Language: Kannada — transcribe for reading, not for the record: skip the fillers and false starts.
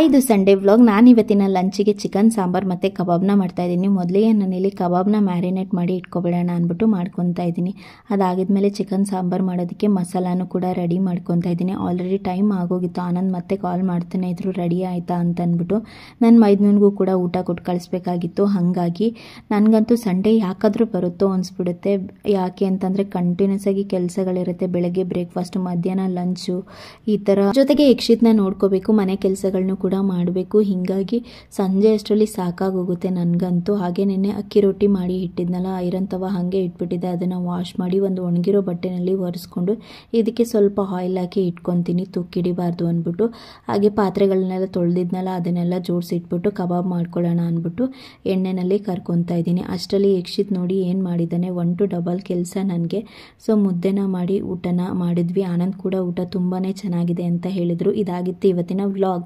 ಇದು ಸಂಡೇ ವ್ಲಾಗ್. ನಾನು ಇವತ್ತಿನ ಲಂಚಿಗೆ ಚಿಕನ್ ಸಾಂಬಾರ್ ಮತ್ತು ಕಬಾಬ್ನ ಮಾಡ್ತಾಯಿದ್ದೀನಿ. ಮೊದಲಿಗೆ ನಾನಿಲ್ಲಿ ಕಬಾಬ್ನ ಮ್ಯಾರಿನೇಟ್ ಮಾಡಿ ಇಟ್ಕೊಬಿಡೋಣ ಅಂದ್ಬಿಟ್ಟು ಮಾಡ್ಕೊತಾ ಇದ್ದೀನಿ. ಅದಾಗಿದ್ಮೇಲೆ ಚಿಕನ್ ಸಾಂಬಾರ್ ಮಾಡೋದಕ್ಕೆ ಮಸಾಲಾನು ಕೂಡ ರೆಡಿ ಮಾಡ್ಕೊತಾ ಇದ್ದೀನಿ. ಆಲ್ರೆಡಿ ಟೈಮ್ ಆಗೋಗಿತ್ತು. ಆನಂದ್ ಮತ್ತೆ ಕಾಲ್ ಮಾಡ್ತಾನೆ ಇದ್ರು ರೆಡಿ ಆಯಿತಾ ಅಂತ ಅಂದ್ಬಿಟ್ಟು. ನನ್ನ ಮೈದ್ನನಿಗೂ ಕೂಡ ಊಟ ಕೊಟ್ಟು ಕಳಿಸ್ಬೇಕಾಗಿತ್ತು. ಹಾಗಾಗಿ ನನಗಂತೂ ಸಂಡೇ ಯಾಕಾದರೂ ಬರುತ್ತೋ ಅನಿಸ್ಬಿಡುತ್ತೆ. ಯಾಕೆ ಅಂತಂದರೆ ಕಂಟಿನ್ಯೂಸ್ ಆಗಿ ಕೆಲಸಗಳಿರುತ್ತೆ. ಬೆಳಗ್ಗೆ ಬ್ರೇಕ್ಫಾಸ್ಟು, ಮಧ್ಯಾಹ್ನ ಲಂಚು, ಈ ಥರ ಜೊತೆಗೆ ಯಕ್ಷಿತ್ನ ನೋಡ್ಕೋಬೇಕು, ಮನೆ ಕೆಲಸಗಳನ್ನೂ ಕೂಡ ಮಾಡಬೇಕು. ಹೀಗಾಗಿ ಸಂಜೆ ಅಷ್ಟರಲ್ಲಿ ಸಾಕಾಗೋಗುತ್ತೆ ನನಗಂತೂ. ಹಾಗೆ ನೆನ್ನೆ ಅಕ್ಕಿ ರೊಟ್ಟಿ ಮಾಡಿ ಇಟ್ಟಿದ್ನಲ್ಲ, ಐರನ್ ತವ ಹಾಗೆ ಇಟ್ಬಿಟ್ಟಿದ್ದೆ. ಅದನ್ನು ವಾಶ್ ಮಾಡಿ ಒಂದು ಒಣಗಿರೋ ಬಟ್ಟೆನಲ್ಲಿ ಒರೆಸ್ಕೊಂಡು ಇದಕ್ಕೆ ಸ್ವಲ್ಪ ಆಯಿಲ್ ಹಾಕಿ ಇಟ್ಕೊತೀನಿ, ತುಕ್ಕಿಡಿಬಾರ್ದು ಅಂದ್ಬಿಟ್ಟು. ಹಾಗೆ ಪಾತ್ರೆಗಳನ್ನೆಲ್ಲ ತೊಳೆದಿದ್ನಲ್ಲ ಅದನ್ನೆಲ್ಲ ಜೋಡಿಸಿಟ್ಬಿಟ್ಟು ಕಬಾಬ್ ಮಾಡ್ಕೊಳ್ಳೋಣ ಅಂದ್ಬಿಟ್ಟು ಎಣ್ಣೆನಲ್ಲಿ ಕರ್ಕೊತಾ ಇದ್ದೀನಿ. ಅಷ್ಟರಲ್ಲಿ ಯಕ್ಷಿತ್ ನೋಡಿ ಏನು ಮಾಡಿದ್ದಾನೆ, 1 to ಡಬಲ್ ಕೆಲಸ ನನಗೆ. ಸೊ ಮುದ್ದೆನ ಮಾಡಿ ಊಟನ ಮಾಡಿದ್ವಿ. ಆನಂದ್ ಕೂಡ ಊಟ ತುಂಬಾ ಚೆನ್ನಾಗಿದೆ ಅಂತ ಹೇಳಿದರು. ಇದಾಗಿತ್ತು ಇವತ್ತಿನ ವ್ಲಾಗ್.